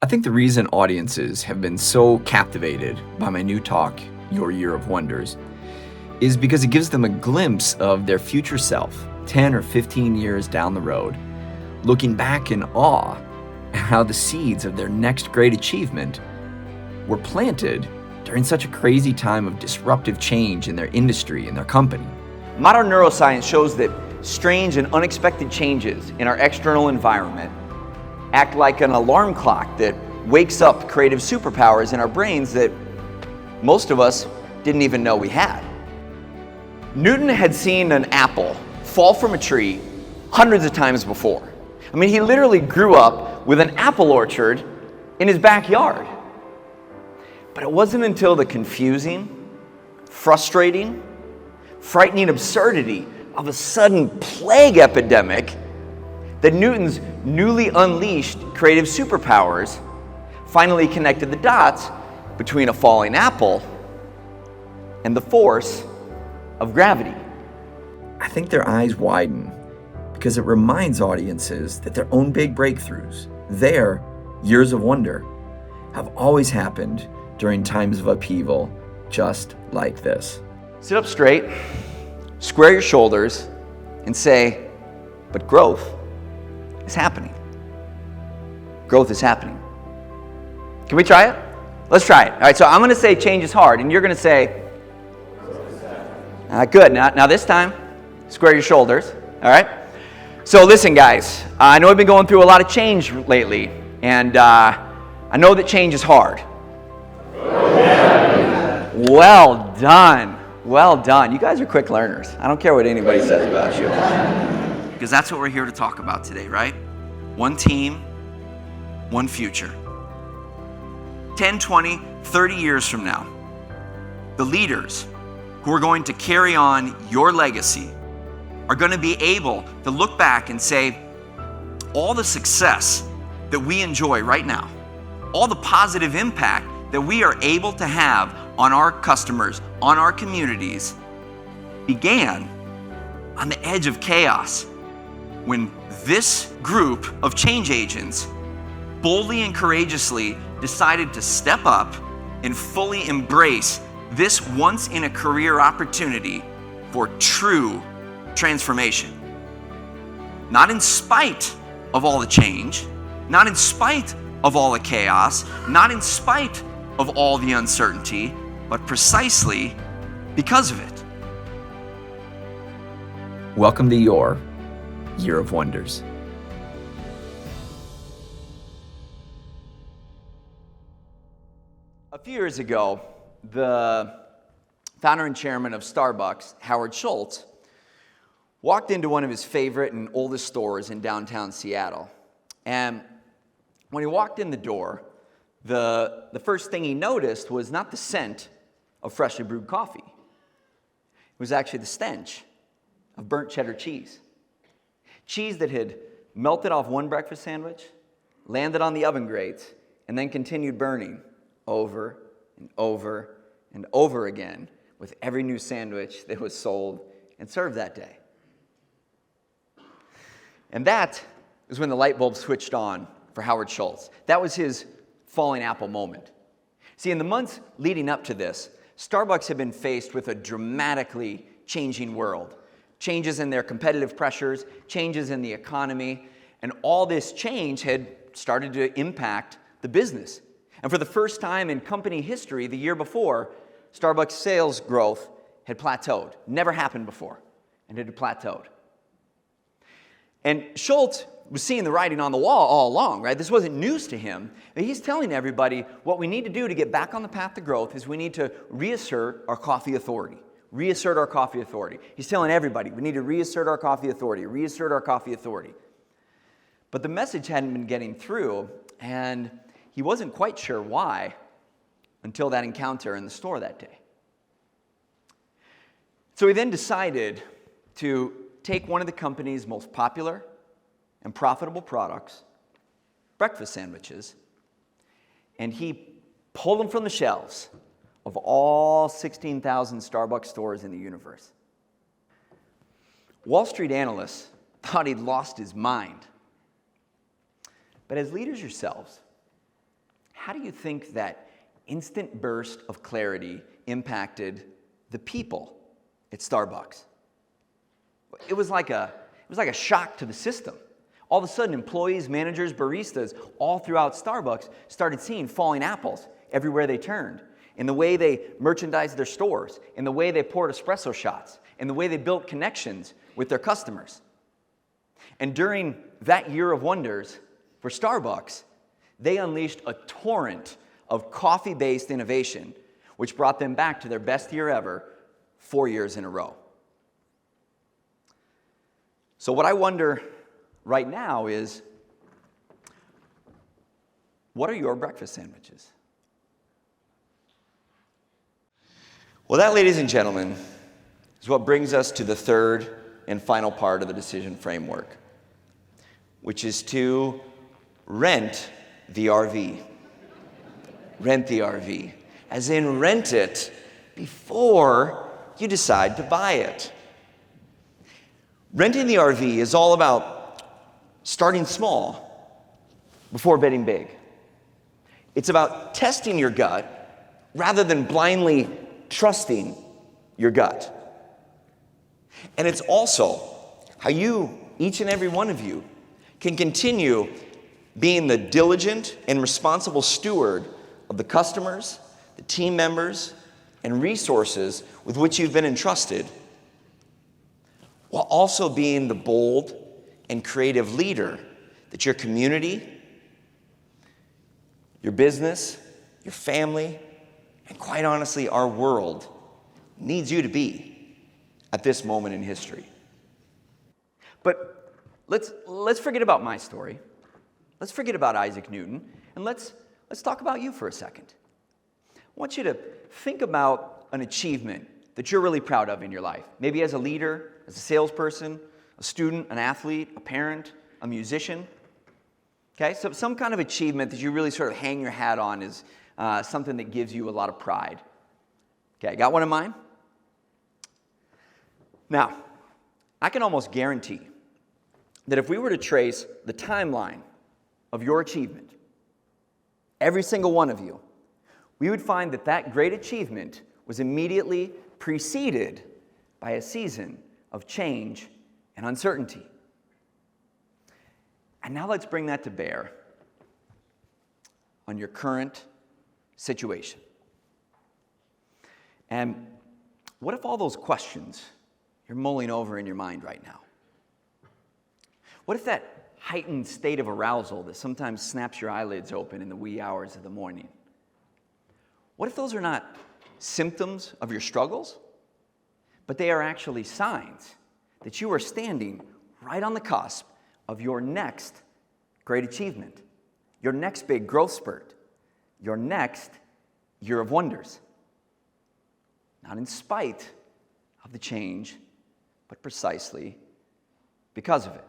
I think the reason audiences have been so captivated by my new talk, Your Year of Wonders, is because it gives them a glimpse of their future self, 10 or 15 years down the road, looking back in awe at how the seeds of their next great achievement were planted during such a crazy time of disruptive change in their industry and their company. Modern neuroscience shows that strange and unexpected changes in our external environment act like an alarm clock that wakes up creative superpowers in our brains that most of us didn't even know we had. Newton had seen an apple fall from a tree hundreds of times before. I mean, he literally grew up with an apple orchard in his backyard. But it wasn't until the confusing, frustrating, frightening absurdity of a sudden plague epidemic that Newton's newly unleashed creative superpowers finally connected the dots between a falling apple and the force of gravity. I think their eyes widen because it reminds audiences that their own big breakthroughs, their years of wonder, have always happened during times of upheaval just like this. Sit up straight, square your shoulders, and say, but growth is happening. Growth is happening. Can we try it? Let's try it. All right, so I'm going to say change is hard, and you're going to say, good. Now this time, square your shoulders. All right? So listen, guys. I know I've been going through a lot of change lately, and I know that change is hard. Well done. Well done. You guys are quick learners. I don't care what anybody says about you. Because that's what we're here to talk about today, right? One team, one future. 10, 20, 30 years from now, the leaders who are going to carry on your legacy are going to be able to look back and say, all the success that we enjoy right now, all the positive impact that we are able to have on our customers, on our communities, began on the edge of chaos when this group of change agents boldly and courageously decided to step up and fully embrace this once-in-a-career opportunity for true transformation. Not in spite of all the change, not in spite of all the chaos, not in spite of all the uncertainty, but precisely because of it. Welcome to your Year of Wonders. A few years ago, the founder and chairman of Starbucks, Howard Schultz, walked into one of his favorite and oldest stores in downtown Seattle. And when he walked in the door, the first thing he noticed was not the scent of freshly brewed coffee. It was actually the stench of burnt cheddar cheese. Cheese that had melted off one breakfast sandwich, landed on the oven grates, and then continued burning over and over and over again with every new sandwich that was sold and served that day. And that is when the light bulb switched on for Howard Schultz. That was his falling apple moment. See, in the months leading up to this, Starbucks had been faced with a dramatically changing world. Changes in their competitive pressures, changes in the economy, and all this change had started to impact the business. And for the first time in company history, the year before, Starbucks sales growth had plateaued. Never happened before, and it had plateaued. And Schultz was seeing the writing on the wall all along, right? This wasn't news to him. But he's telling everybody what we need to do to get back on the path to growth is we need to reassert our coffee authority. Reassert our coffee authority. He's telling everybody we need to reassert our coffee authority, reassert our coffee authority. But the message hadn't been getting through, and he wasn't quite sure why until that encounter in the store that day. So he then decided to take one of the company's most popular and profitable products, breakfast sandwiches, and he pulled them from the shelves of all 16,000 Starbucks stores in the universe. Wall Street analysts thought he'd lost his mind. But as leaders yourselves, how do you think that instant burst of clarity impacted the people at Starbucks? It was like a shock to the system. All of a sudden, employees, managers, baristas, all throughout Starbucks started seeing falling apples everywhere they turned, in the way they merchandised their stores, in the way they poured espresso shots, in the way they built connections with their customers. And during that year of wonders for Starbucks, they unleashed a torrent of coffee-based innovation, which brought them back to their best year ever 4 years in a row. So what I wonder right now is, what are your breakfast sandwiches? Well, that, ladies and gentlemen, is what brings us to the third and final part of the decision framework, which is to rent the RV. Rent the RV, as in rent it before you decide to buy it. Renting the RV is all about starting small before betting big. It's about testing your gut rather than blindly trusting your gut. And it's also how you, each and every one of you, can continue being the diligent and responsible steward of the customers, the team members, and resources with which you've been entrusted, while also being the bold and creative leader that your community, your business, your family, and quite honestly, our world needs you to be at this moment in history. But let's forget about my story. Let's forget about Isaac Newton, and let's talk about you for a second. I want you to think about an achievement that you're really proud of in your life. Maybe as a leader, as a salesperson, a student, an athlete, a parent, a musician. Okay, so some kind of achievement that you really sort of hang your hat on is something that gives you a lot of pride. Okay, got one in mind? Now, I can almost guarantee that if we were to trace the timeline of your achievement, every single one of you, we would find that that great achievement was immediately preceded by a season of change and uncertainty. And now let's bring that to bear on your current situation. And what if all those questions you're mulling over in your mind right now? What if that heightened state of arousal that sometimes snaps your eyelids open in the wee hours of the morning, what if those are not symptoms of your struggles, but they are actually signs that you are standing right on the cusp of your next great achievement, your next big growth spurt, your next year of wonders? Not in spite of the change, but precisely because of it.